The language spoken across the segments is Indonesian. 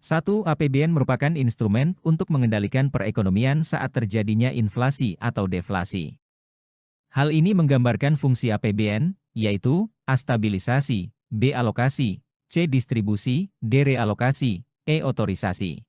1. APBN merupakan instrumen untuk mengendalikan perekonomian saat terjadinya inflasi atau deflasi. Hal ini menggambarkan fungsi APBN, yaitu A. Stabilisasi, B. Alokasi, C. Distribusi, D. Realokasi, E. Otorisasi.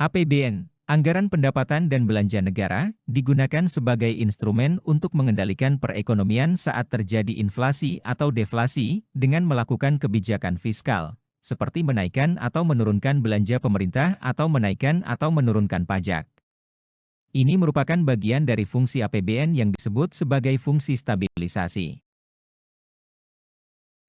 APBN, Anggaran Pendapatan dan Belanja Negara, digunakan sebagai instrumen untuk mengendalikan perekonomian saat terjadi inflasi atau deflasi dengan melakukan kebijakan fiskal, seperti menaikkan atau menurunkan belanja pemerintah atau menaikkan atau menurunkan pajak. Ini merupakan bagian dari fungsi APBN yang disebut sebagai fungsi stabilisasi.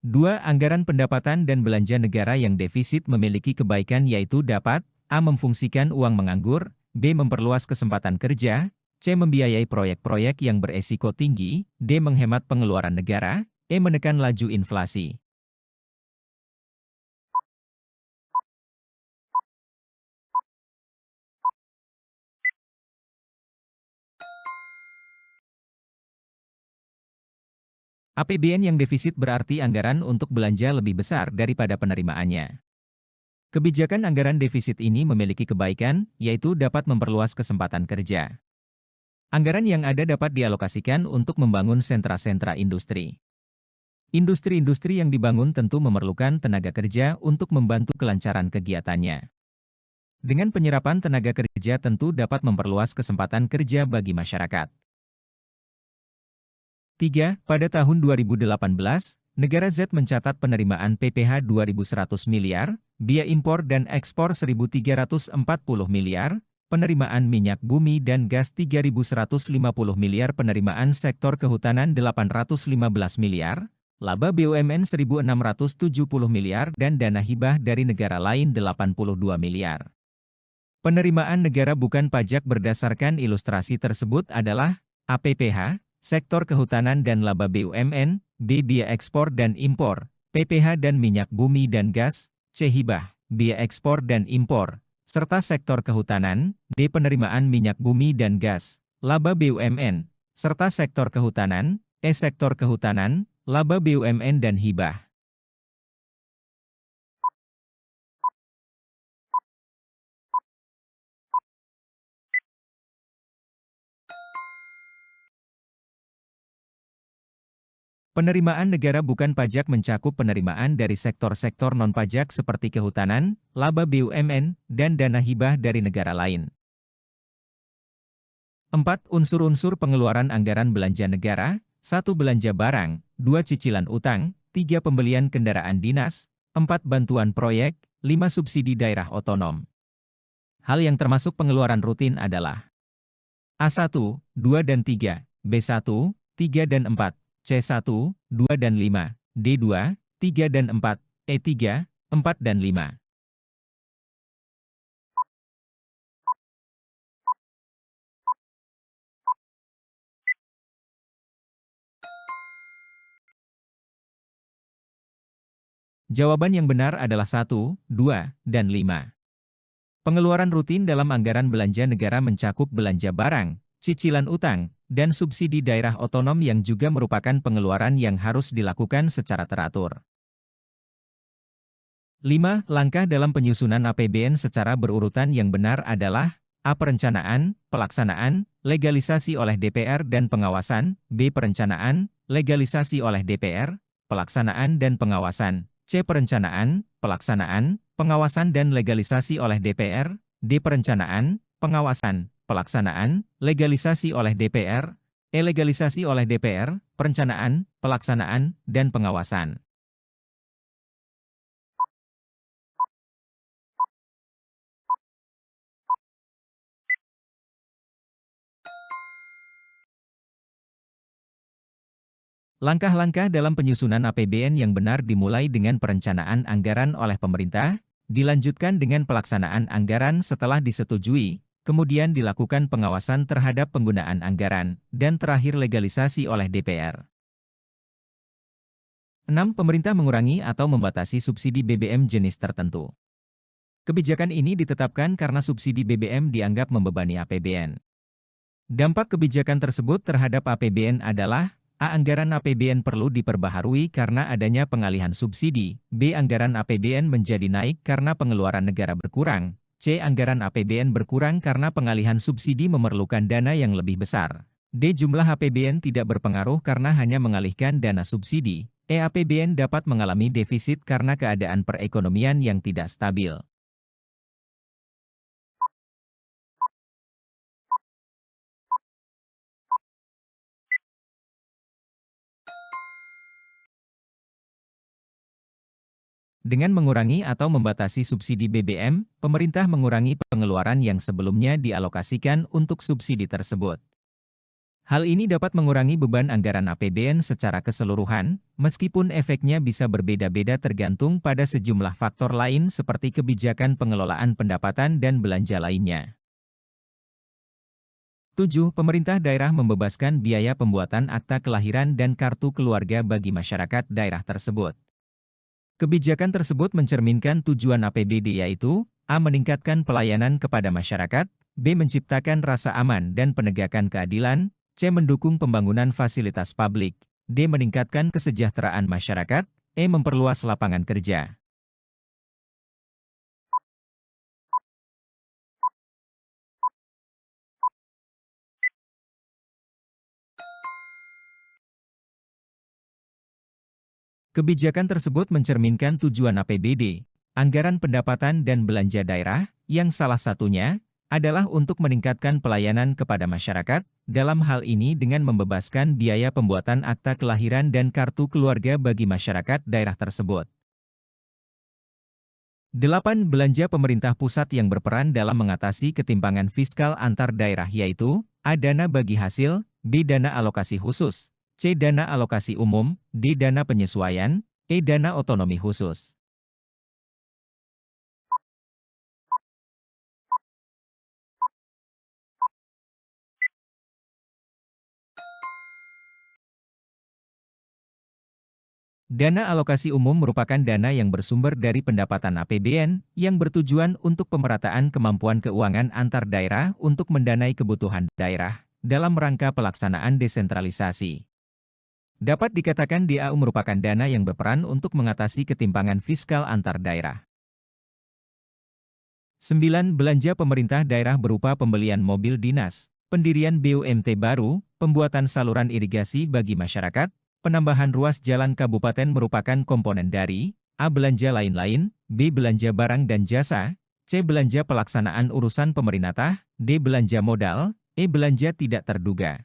2. Anggaran pendapatan dan belanja negara yang defisit memiliki kebaikan yaitu dapat A. Memfungsikan uang menganggur, B. Memperluas kesempatan kerja, C. Membiayai proyek-proyek yang beresiko tinggi, D. Menghemat pengeluaran negara, E. Menekan laju inflasi. APBN yang defisit berarti anggaran untuk belanja lebih besar daripada penerimaannya. Kebijakan anggaran defisit ini memiliki kebaikan, yaitu dapat memperluas kesempatan kerja. Anggaran yang ada dapat dialokasikan untuk membangun sentra-sentra industri. Industri-industri yang dibangun tentu memerlukan tenaga kerja untuk membantu kelancaran kegiatannya. Dengan penyerapan tenaga kerja tentu dapat memperluas kesempatan kerja bagi masyarakat. 3. Pada tahun 2018, negara Z mencatat penerimaan PPh 2.100 miliar, biaya impor dan ekspor 1.340 miliar, penerimaan minyak bumi dan gas 3.150 miliar, penerimaan sektor kehutanan 815 miliar, laba BUMN 1.670 miliar dan dana hibah dari negara lain 82 miliar. Penerimaan negara bukan pajak berdasarkan ilustrasi tersebut adalah A. PPh, sektor kehutanan dan laba BUMN, B. Biaya ekspor dan impor, PPh dan minyak bumi dan gas, C. Hibah, biaya ekspor dan impor, serta sektor kehutanan, D. Penerimaan minyak bumi dan gas, laba BUMN, serta sektor kehutanan, E. Sektor kehutanan, laba BUMN dan hibah. Penerimaan negara bukan pajak mencakup penerimaan dari sektor-sektor non-pajak seperti kehutanan, laba BUMN, dan dana hibah dari negara lain. 4. Unsur-unsur pengeluaran anggaran belanja negara, 1. Belanja barang, 2. Cicilan utang, 3. Pembelian kendaraan dinas, 4. Bantuan proyek, 5. Subsidi daerah otonom. Hal yang termasuk pengeluaran rutin adalah A1, 2 dan 3, B1, 3 dan 4, C1, 2 dan 5, D2, 3 dan 4, E3, 4 dan 5. Jawaban yang benar adalah 1, 2, dan 5. Pengeluaran rutin dalam anggaran belanja negara mencakup belanja barang, cicilan utang, dan subsidi daerah otonom yang juga merupakan pengeluaran yang harus dilakukan secara teratur. 5. Langkah dalam penyusunan APBN secara berurutan yang benar adalah A. Perencanaan, pelaksanaan, legalisasi oleh DPR dan pengawasan, B. Perencanaan, legalisasi oleh DPR, pelaksanaan dan pengawasan, C. Perencanaan, pelaksanaan, pengawasan dan legalisasi oleh DPR, D. Perencanaan, pengawasan, pelaksanaan, legalisasi oleh DPR, E. Legalisasi oleh DPR, perencanaan, pelaksanaan, dan pengawasan. Langkah-langkah dalam penyusunan APBN yang benar dimulai dengan perencanaan anggaran oleh pemerintah, dilanjutkan dengan pelaksanaan anggaran setelah disetujui, kemudian dilakukan pengawasan terhadap penggunaan anggaran, dan terakhir legalisasi oleh DPR. 6. Pemerintah mengurangi atau membatasi subsidi BBM jenis tertentu. Kebijakan ini ditetapkan karena subsidi BBM dianggap membebani APBN. Dampak kebijakan tersebut terhadap APBN adalah: A. Anggaran APBN perlu diperbaharui karena adanya pengalihan subsidi. B. Anggaran APBN menjadi naik karena pengeluaran negara berkurang. C. Anggaran APBN berkurang karena pengalihan subsidi memerlukan dana yang lebih besar. D. Jumlah APBN tidak berpengaruh karena hanya mengalihkan dana subsidi. E. APBN dapat mengalami defisit karena keadaan perekonomian yang tidak stabil. Dengan mengurangi atau membatasi subsidi BBM, pemerintah mengurangi pengeluaran yang sebelumnya dialokasikan untuk subsidi tersebut. Hal ini dapat mengurangi beban anggaran APBN secara keseluruhan, meskipun efeknya bisa berbeda-beda tergantung pada sejumlah faktor lain seperti kebijakan pengelolaan pendapatan dan belanja lainnya. 7. Pemerintah daerah membebaskan biaya pembuatan akta kelahiran dan kartu keluarga bagi masyarakat daerah tersebut. Kebijakan tersebut mencerminkan tujuan APBD, yaitu: A. Meningkatkan pelayanan kepada masyarakat. B. Menciptakan rasa aman dan penegakan keadilan. C. Mendukung pembangunan fasilitas publik. D. Meningkatkan kesejahteraan masyarakat. E. Memperluas lapangan kerja. Kebijakan tersebut mencerminkan tujuan APBD, anggaran pendapatan dan belanja daerah, yang salah satunya adalah untuk meningkatkan pelayanan kepada masyarakat, dalam hal ini dengan membebaskan biaya pembuatan akta kelahiran dan kartu keluarga bagi masyarakat daerah tersebut. 8. Belanja pemerintah pusat yang berperan dalam mengatasi ketimpangan fiskal antar daerah, yaitu: A. Dana bagi hasil. B. Dana alokasi khusus. C. Dana alokasi umum. D. Dana penyesuaian. E. Dana otonomi khusus. Dana alokasi umum merupakan dana yang bersumber dari pendapatan APBN, yang bertujuan untuk pemerataan kemampuan keuangan antar daerah untuk mendanai kebutuhan daerah, dalam rangka pelaksanaan desentralisasi. Dapat dikatakan DAU merupakan dana yang berperan untuk mengatasi ketimpangan fiskal antar daerah. 9. Belanja pemerintah daerah berupa pembelian mobil dinas, pendirian BUMT baru, pembuatan saluran irigasi bagi masyarakat, penambahan ruas jalan kabupaten merupakan komponen dari: A. Belanja lain-lain. B. Belanja barang dan jasa. C. Belanja pelaksanaan urusan pemerintah. D. Belanja modal. E. Belanja tidak terduga.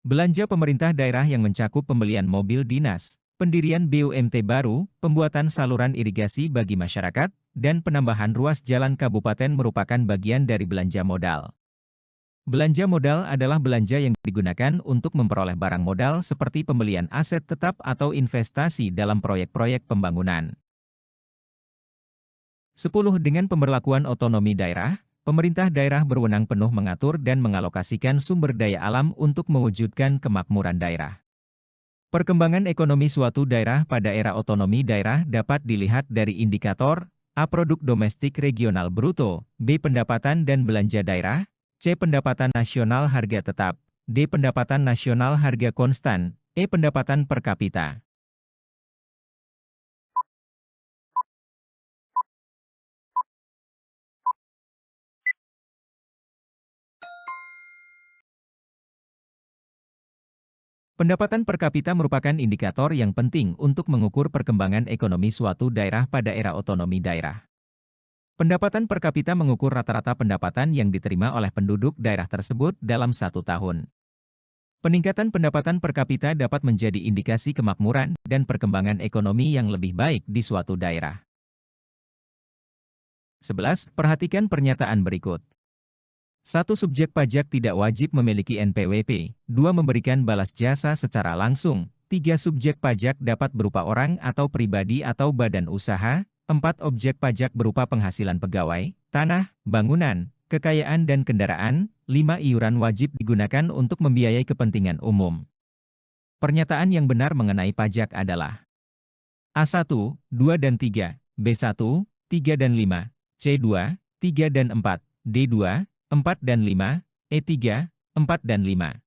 Belanja pemerintah daerah yang mencakup pembelian mobil dinas, pendirian BUMT baru, pembuatan saluran irigasi bagi masyarakat, dan penambahan ruas jalan kabupaten merupakan bagian dari belanja modal. Belanja modal adalah belanja yang digunakan untuk memperoleh barang modal seperti pembelian aset tetap atau investasi dalam proyek-proyek pembangunan. 10. Dengan pemberlakuan otonomi daerah, pemerintah daerah berwenang penuh mengatur dan mengalokasikan sumber daya alam untuk mewujudkan kemakmuran daerah. Perkembangan ekonomi suatu daerah pada era otonomi daerah dapat dilihat dari indikator: A. Produk domestik regional bruto. B. Pendapatan dan belanja daerah. C. Pendapatan nasional harga tetap. D. Pendapatan nasional harga konstan. E. Pendapatan per kapita. Pendapatan per kapita merupakan indikator yang penting untuk mengukur perkembangan ekonomi suatu daerah pada era otonomi daerah. Pendapatan per kapita mengukur rata-rata pendapatan yang diterima oleh penduduk daerah tersebut dalam satu tahun. Peningkatan pendapatan per kapita dapat menjadi indikasi kemakmuran dan perkembangan ekonomi yang lebih baik di suatu daerah. 11. Perhatikan pernyataan berikut. 1. Subjek pajak tidak wajib memiliki NPWP. 2. Memberikan balas jasa secara langsung. 3. Subjek pajak dapat berupa orang atau pribadi atau badan usaha. 4. Objek pajak berupa penghasilan pegawai, tanah, bangunan, kekayaan dan kendaraan. 5 iuran wajib digunakan untuk membiayai kepentingan umum. Pernyataan yang benar mengenai pajak adalah A1, 2 dan 3, B1, 3 dan 5, C2, 3 dan 4, D2, 4 dan 5, E3, 4 dan 5.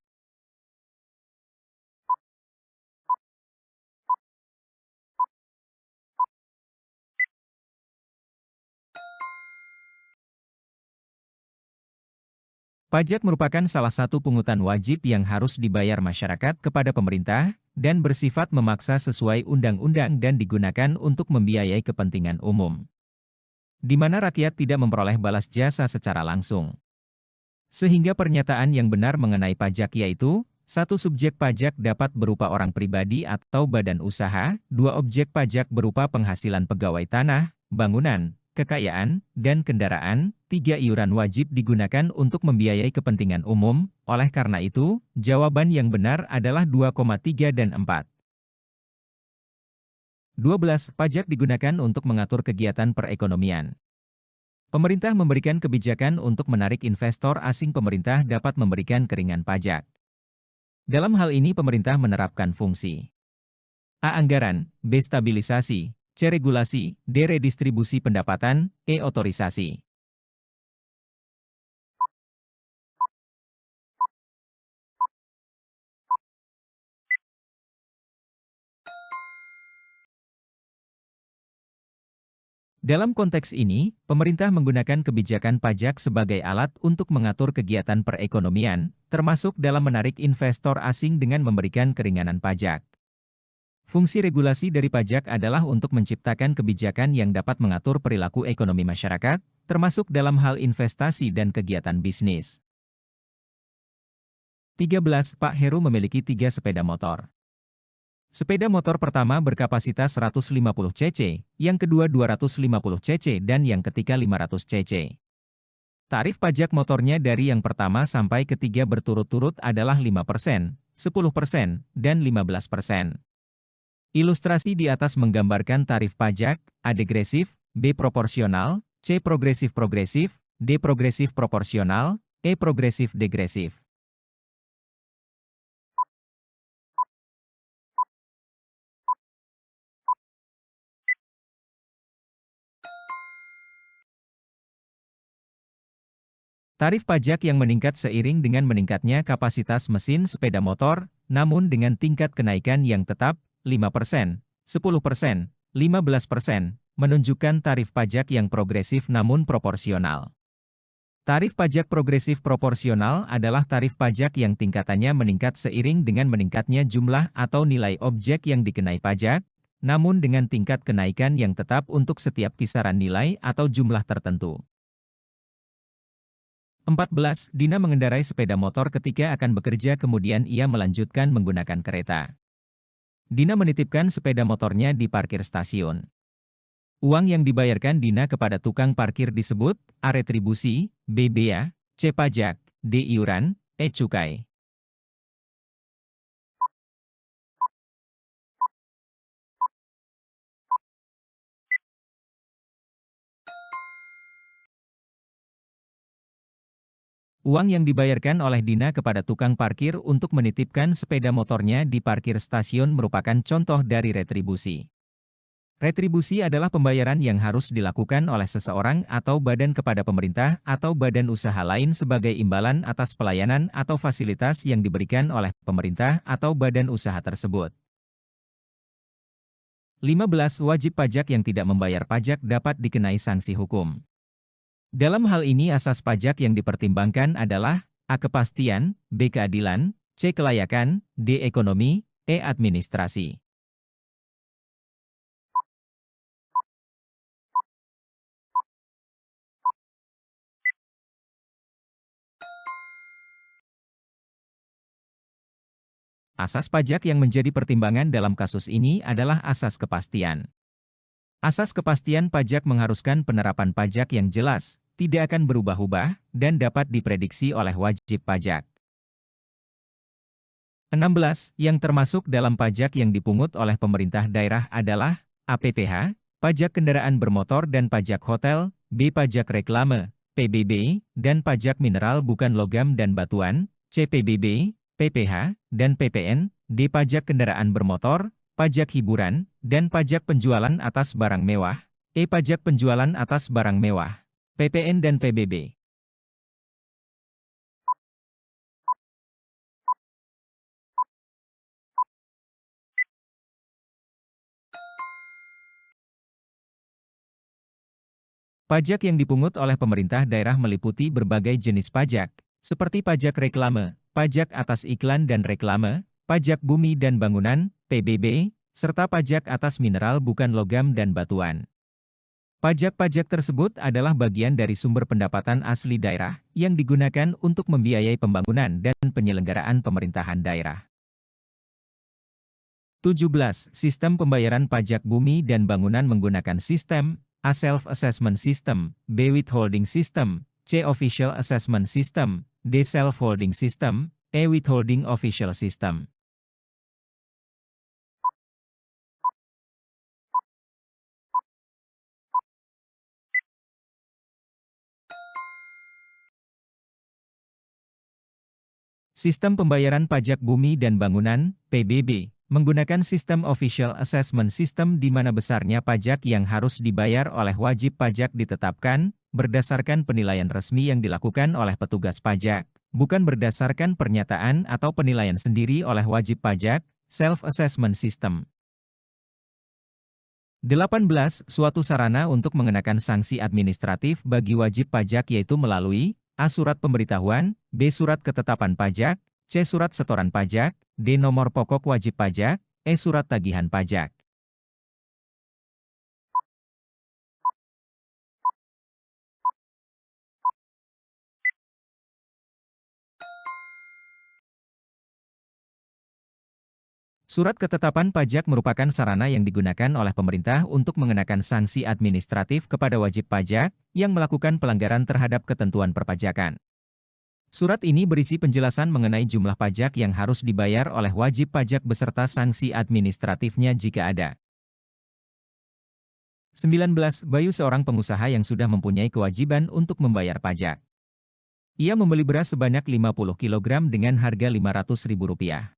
Pajak merupakan salah satu pungutan wajib yang harus dibayar masyarakat kepada pemerintah, dan bersifat memaksa sesuai undang-undang dan digunakan untuk membiayai kepentingan umum, di mana rakyat tidak memperoleh balas jasa secara langsung. Sehingga pernyataan yang benar mengenai pajak yaitu, 1. Subjek pajak dapat berupa orang pribadi atau badan usaha, 2. Objek pajak berupa penghasilan pegawai tanah, bangunan, kekayaan, dan kendaraan, 3. Iuran wajib digunakan untuk membiayai kepentingan umum, oleh karena itu, jawaban yang benar adalah 2,3 dan 4. 12. Pajak digunakan untuk mengatur kegiatan perekonomian. Pemerintah memberikan kebijakan untuk menarik investor asing. Pemerintah dapat memberikan keringanan pajak. Dalam hal ini pemerintah menerapkan fungsi A. Anggaran, B. Stabilisasi, C. Regulasi, D. Redistribusi pendapatan, E. Otorisasi. Dalam konteks ini, pemerintah menggunakan kebijakan pajak sebagai alat untuk mengatur kegiatan perekonomian, termasuk dalam menarik investor asing dengan memberikan keringanan pajak. Fungsi regulasi dari pajak adalah untuk menciptakan kebijakan yang dapat mengatur perilaku ekonomi masyarakat, termasuk dalam hal investasi dan kegiatan bisnis. 13. Pak Heru memiliki 3 sepeda motor. Sepeda motor pertama berkapasitas 150 cc, yang kedua 250 cc dan yang ketiga 500 cc. Tarif pajak motornya dari yang pertama sampai ketiga berturut-turut adalah 5%, 10%, dan 15%. Ilustrasi di atas menggambarkan tarif pajak, A. Degresif, B. Proporsional, C. Progresif-progresif, D. Progresif-proporsional, E. Progresif-degresif. Tarif pajak yang meningkat seiring dengan meningkatnya kapasitas mesin sepeda motor, namun dengan tingkat kenaikan yang tetap, 5%, 10%, 15%, menunjukkan tarif pajak yang progresif namun proporsional. Tarif pajak progresif proporsional adalah tarif pajak yang tingkatannya meningkat seiring dengan meningkatnya jumlah atau nilai objek yang dikenai pajak, namun dengan tingkat kenaikan yang tetap untuk setiap kisaran nilai atau jumlah tertentu. 14. Dina mengendarai sepeda motor ketika akan bekerja kemudian ia melanjutkan menggunakan kereta. Dina menitipkan sepeda motornya di parkir stasiun. Uang yang dibayarkan Dina kepada tukang parkir disebut A. Retribusi, B. Bea, C. Pajak, D. Iuran, E. Cukai. Uang yang dibayarkan oleh Dina kepada tukang parkir untuk menitipkan sepeda motornya di parkir stasiun merupakan contoh dari retribusi. Retribusi adalah pembayaran yang harus dilakukan oleh seseorang atau badan kepada pemerintah atau badan usaha lain sebagai imbalan atas pelayanan atau fasilitas yang diberikan oleh pemerintah atau badan usaha tersebut. 15. Wajib pajak yang tidak membayar pajak dapat dikenai sanksi hukum. Dalam hal ini asas pajak yang dipertimbangkan adalah A. Kepastian, B. Keadilan, C. Kelayakan, D. Ekonomi, E. Administrasi. Asas pajak yang menjadi pertimbangan dalam kasus ini adalah asas kepastian. Asas kepastian pajak mengharuskan penerapan pajak yang jelas, tidak akan berubah-ubah, dan dapat diprediksi oleh wajib pajak. 16. Yang termasuk dalam pajak yang dipungut oleh pemerintah daerah adalah A. PPh, pajak kendaraan bermotor dan pajak hotel, B. Pajak reklame, PBB, dan pajak mineral bukan logam dan batuan, CPBB, PPH, dan PPN, D. Pajak kendaraan bermotor, pajak hiburan, dan pajak penjualan atas barang mewah, E. Pajak penjualan atas barang mewah, PPN dan PBB. Pajak yang dipungut oleh pemerintah daerah meliputi berbagai jenis pajak, seperti pajak reklame, pajak atas iklan dan reklame, pajak bumi dan bangunan, PBB, serta pajak atas mineral bukan logam dan batuan. Pajak-pajak tersebut adalah bagian dari sumber pendapatan asli daerah yang digunakan untuk membiayai pembangunan dan penyelenggaraan pemerintahan daerah. 17. Sistem pembayaran pajak bumi dan bangunan menggunakan sistem A. Self-Assessment System, B. Withholding System, C. Official Assessment System, D. Self-Holding System, E. Withholding Official System. Sistem pembayaran pajak bumi dan bangunan, PBB, menggunakan sistem Official Assessment System di mana besarnya pajak yang harus dibayar oleh wajib pajak ditetapkan berdasarkan penilaian resmi yang dilakukan oleh petugas pajak, bukan berdasarkan pernyataan atau penilaian sendiri oleh wajib pajak, Self-Assessment System. 18. Suatu sarana untuk mengenakan sanksi administratif bagi wajib pajak yaitu melalui A. Surat pemberitahuan, B. Surat ketetapan pajak, C. Surat setoran pajak, D. Nomor pokok wajib pajak, E. Surat tagihan pajak. Surat ketetapan pajak merupakan sarana yang digunakan oleh pemerintah untuk mengenakan sanksi administratif kepada wajib pajak yang melakukan pelanggaran terhadap ketentuan perpajakan. Surat ini berisi penjelasan mengenai jumlah pajak yang harus dibayar oleh wajib pajak beserta sanksi administratifnya jika ada. 19. Bayu seorang pengusaha yang sudah mempunyai kewajiban untuk membayar pajak. Ia membeli beras sebanyak 50 kg dengan harga Rp500.000.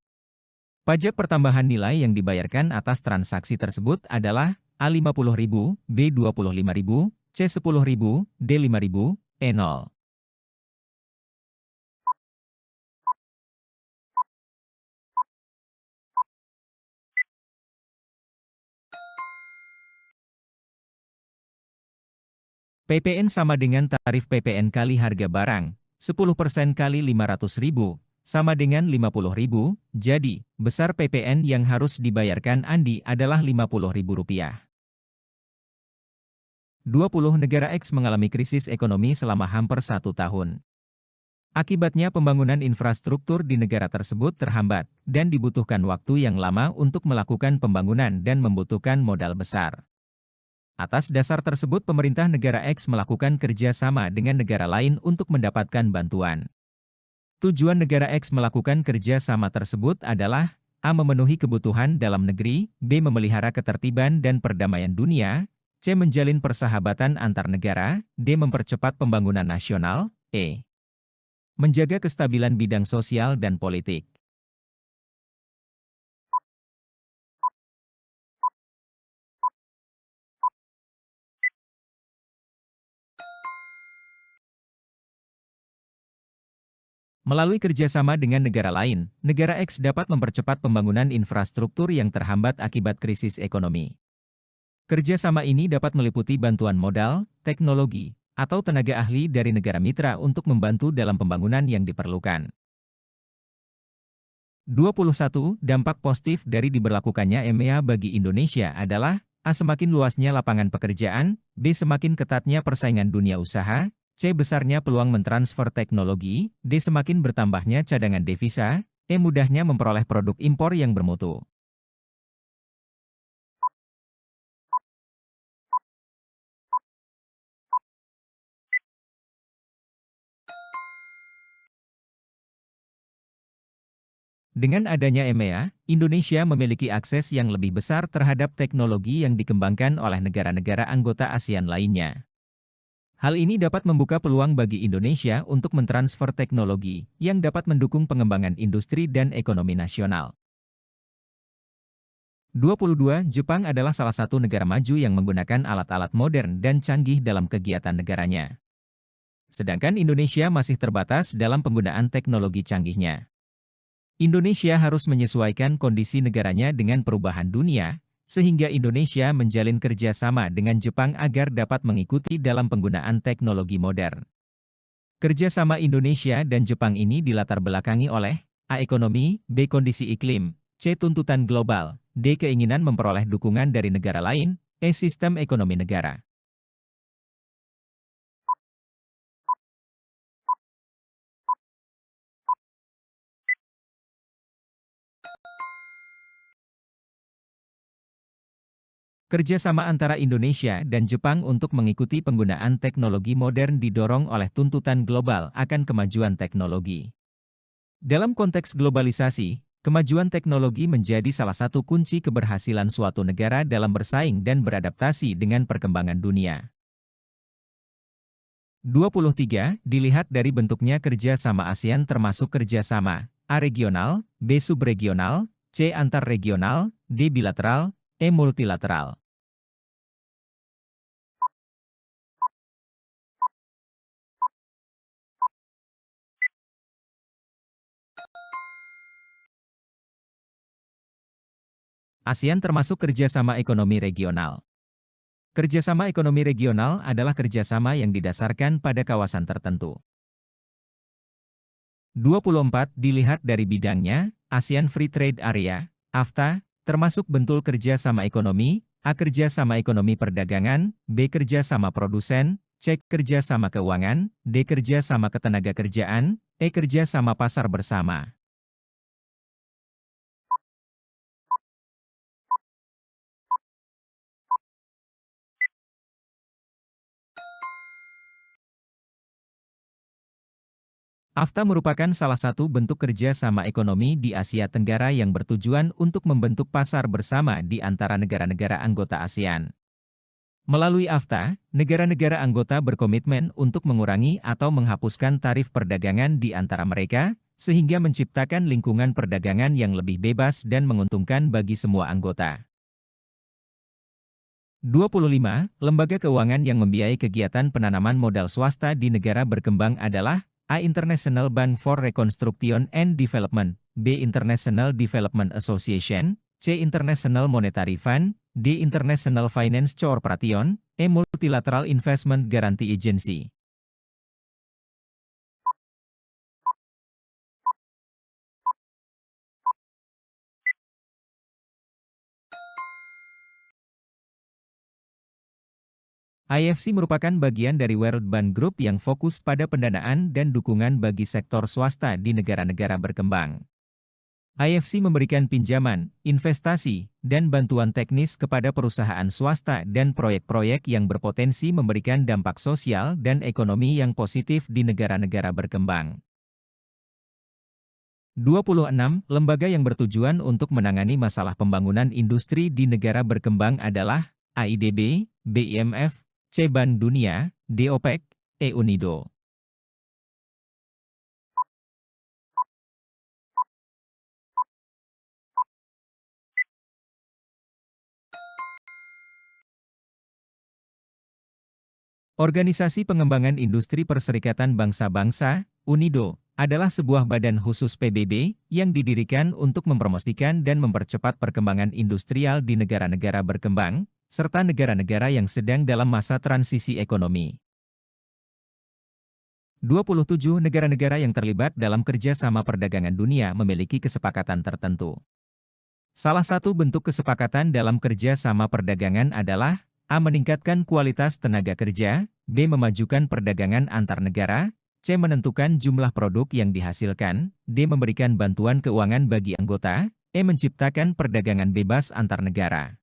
Pajak pertambahan nilai yang dibayarkan atas transaksi tersebut adalah A. Rp50.000, B. Rp25.000, C. Rp10.000, D. Rp5.000, E. 0. PPN sama dengan tarif PPN kali harga barang, 10% kali Rp500.000, sama dengan Rp50.000, jadi, besar PPN yang harus dibayarkan Andi adalah Rp50.000. 20. Negara X mengalami krisis ekonomi selama hampir 1 tahun. Akibatnya pembangunan infrastruktur di negara tersebut terhambat, dan dibutuhkan waktu yang lama untuk melakukan pembangunan dan membutuhkan modal besar. Atas dasar tersebut pemerintah negara X melakukan kerja sama dengan negara lain untuk mendapatkan bantuan. Tujuan negara X melakukan kerja sama tersebut adalah A. Memenuhi kebutuhan dalam negeri, B. Memelihara ketertiban dan perdamaian dunia, C. Menjalin persahabatan antar negara, D. Mempercepat pembangunan nasional, E. Menjaga kestabilan bidang sosial dan politik. Melalui kerjasama dengan negara lain, negara X dapat mempercepat pembangunan infrastruktur yang terhambat akibat krisis ekonomi. Kerjasama ini dapat meliputi bantuan modal, teknologi, atau tenaga ahli dari negara mitra untuk membantu dalam pembangunan yang diperlukan. 21. Dampak positif dari diberlakukannya EMEA bagi Indonesia adalah A. Semakin luasnya lapangan pekerjaan, B. Semakin ketatnya persaingan dunia usaha, C. Besarnya peluang mentransfer teknologi, D. Semakin bertambahnya cadangan devisa, E. Mudahnya memperoleh produk impor yang bermutu. Dengan adanya EMEA, Indonesia memiliki akses yang lebih besar terhadap teknologi yang dikembangkan oleh negara-negara anggota ASEAN lainnya. Hal ini dapat membuka peluang bagi Indonesia untuk mentransfer teknologi yang dapat mendukung pengembangan industri dan ekonomi nasional. 22. Jepang adalah salah satu negara maju yang menggunakan alat-alat modern dan canggih dalam kegiatan negaranya. Sedangkan Indonesia masih terbatas dalam penggunaan teknologi canggihnya. Indonesia harus menyesuaikan kondisi negaranya dengan perubahan dunia, sehingga Indonesia menjalin kerjasama dengan Jepang agar dapat mengikuti dalam penggunaan teknologi modern. Kerjasama Indonesia dan Jepang ini dilatar belakangi oleh A. Ekonomi, B. Kondisi iklim, C. Tuntutan global, D. Keinginan memperoleh dukungan dari negara lain, E. Sistem ekonomi negara. Kerjasama antara Indonesia dan Jepang untuk mengikuti penggunaan teknologi modern didorong oleh tuntutan global akan kemajuan teknologi. Dalam konteks globalisasi, kemajuan teknologi menjadi salah satu kunci keberhasilan suatu negara dalam bersaing dan beradaptasi dengan perkembangan dunia. 23. Dilihat dari bentuknya kerjasama ASEAN termasuk kerjasama A. Regional, B. Subregional, C. Antarregional, D. Bilateral, E. Multilateral. ASEAN termasuk kerjasama ekonomi regional. Kerjasama ekonomi regional adalah kerjasama yang didasarkan pada kawasan tertentu. 24. Dilihat dari bidangnya, ASEAN Free Trade Area, AFTA, termasuk bentuk kerjasama ekonomi, A. Kerjasama ekonomi perdagangan, B. Kerjasama produsen, C. Kerjasama keuangan, D. Kerjasama ketenagakerjaan, E. Kerjasama pasar bersama. AFTA merupakan salah satu bentuk kerjasama ekonomi di Asia Tenggara yang bertujuan untuk membentuk pasar bersama di antara negara-negara anggota ASEAN. Melalui AFTA, negara-negara anggota berkomitmen untuk mengurangi atau menghapuskan tarif perdagangan di antara mereka, sehingga menciptakan lingkungan perdagangan yang lebih bebas dan menguntungkan bagi semua anggota. 25. Lembaga keuangan yang membiayai kegiatan penanaman modal swasta di negara berkembang adalah A. International Bank for Reconstruction and Development, B. International Development Association, C. International Monetary Fund, D. International Finance Corporation, E. Multilateral Investment Guarantee Agency. IFC merupakan bagian dari World Bank Group yang fokus pada pendanaan dan dukungan bagi sektor swasta di negara-negara berkembang. IFC memberikan pinjaman, investasi, dan bantuan teknis kepada perusahaan swasta dan proyek-proyek yang berpotensi memberikan dampak sosial dan ekonomi yang positif di negara-negara berkembang. 26. Lembaga yang bertujuan untuk menangani masalah pembangunan industri di negara berkembang adalah AIDB, BIMF, C. Bank Dunia, D. OPEC, E. UNIDO. Organisasi Pengembangan Industri Perserikatan Bangsa-Bangsa, UNIDO, adalah sebuah badan khusus PBB yang didirikan untuk mempromosikan dan mempercepat perkembangan industrial di negara-negara berkembang, serta negara-negara yang sedang dalam masa transisi ekonomi. 27 negara-negara yang terlibat dalam kerjasama perdagangan dunia memiliki kesepakatan tertentu. Salah satu bentuk kesepakatan dalam kerjasama perdagangan adalah A. Meningkatkan kualitas tenaga kerja, B. Memajukan perdagangan antar negara, C. Menentukan jumlah produk yang dihasilkan, D. Memberikan bantuan keuangan bagi anggota, E. Menciptakan perdagangan bebas antar negara.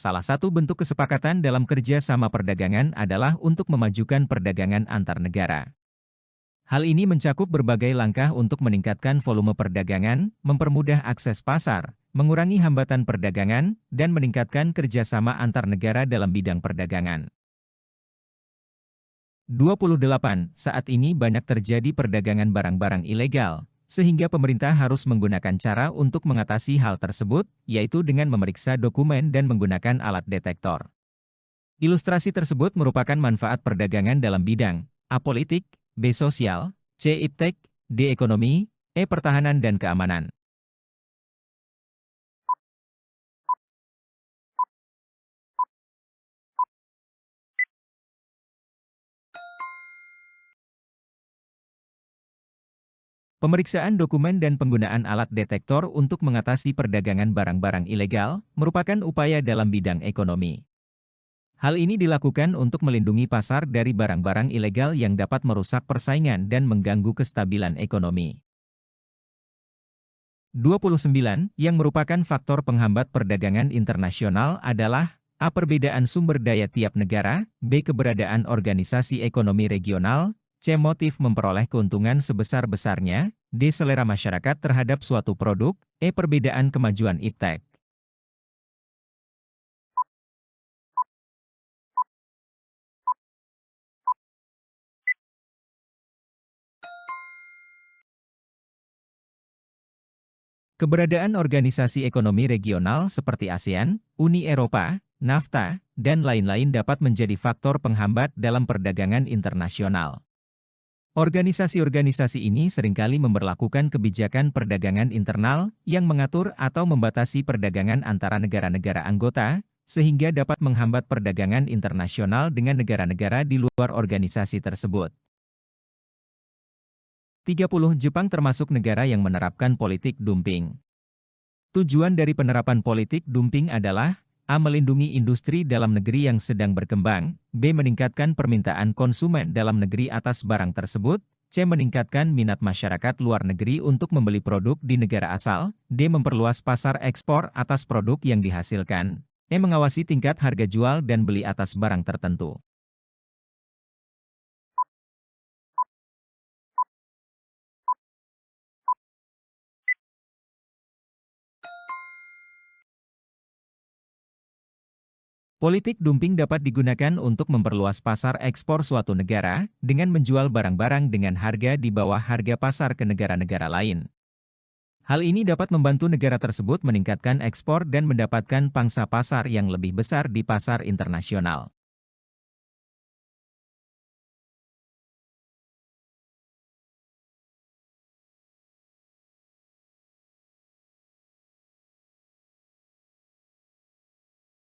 Salah satu bentuk kesepakatan dalam kerjasama perdagangan adalah untuk memajukan perdagangan antar negara. Hal ini mencakup berbagai langkah untuk meningkatkan volume perdagangan, mempermudah akses pasar, mengurangi hambatan perdagangan, dan meningkatkan kerjasama antar negara dalam bidang perdagangan. 28. Saat ini banyak terjadi perdagangan barang-barang ilegal, sehingga pemerintah harus menggunakan cara untuk mengatasi hal tersebut, yaitu dengan memeriksa dokumen dan menggunakan alat detektor. Ilustrasi tersebut merupakan manfaat perdagangan dalam bidang A. Politik, B. Sosial, C. Iptek, D. Ekonomi, E. Pertahanan dan keamanan. Pemeriksaan dokumen dan penggunaan alat detektor untuk mengatasi perdagangan barang-barang ilegal merupakan upaya dalam bidang ekonomi. Hal ini dilakukan untuk melindungi pasar dari barang-barang ilegal yang dapat merusak persaingan dan mengganggu kestabilan ekonomi. 29. Yang merupakan faktor penghambat perdagangan internasional adalah A. Perbedaan sumber daya tiap negara, B. Keberadaan organisasi ekonomi regional, C. Motif memperoleh keuntungan sebesar-besarnya, D. Selera masyarakat terhadap suatu produk, E. Perbedaan kemajuan iptek. Keberadaan organisasi ekonomi regional seperti ASEAN, Uni Eropa, NAFTA, dan lain-lain dapat menjadi faktor penghambat dalam perdagangan internasional. Organisasi-organisasi ini seringkali memberlakukan kebijakan perdagangan internal yang mengatur atau membatasi perdagangan antara negara-negara anggota, sehingga dapat menghambat perdagangan internasional dengan negara-negara di luar organisasi tersebut. 30. Jepang termasuk negara yang menerapkan politik dumping. Tujuan dari penerapan politik dumping adalah A. Melindungi industri dalam negeri yang sedang berkembang, B. Meningkatkan permintaan konsumen dalam negeri atas barang tersebut, C. Meningkatkan minat masyarakat luar negeri untuk membeli produk di negara asal, D. Memperluas pasar ekspor atas produk yang dihasilkan, E. Mengawasi tingkat harga jual dan beli atas barang tertentu. Politik dumping dapat digunakan untuk memperluas pasar ekspor suatu negara dengan menjual barang-barang dengan harga di bawah harga pasar ke negara-negara lain. Hal ini dapat membantu negara tersebut meningkatkan ekspor dan mendapatkan pangsa pasar yang lebih besar di pasar internasional.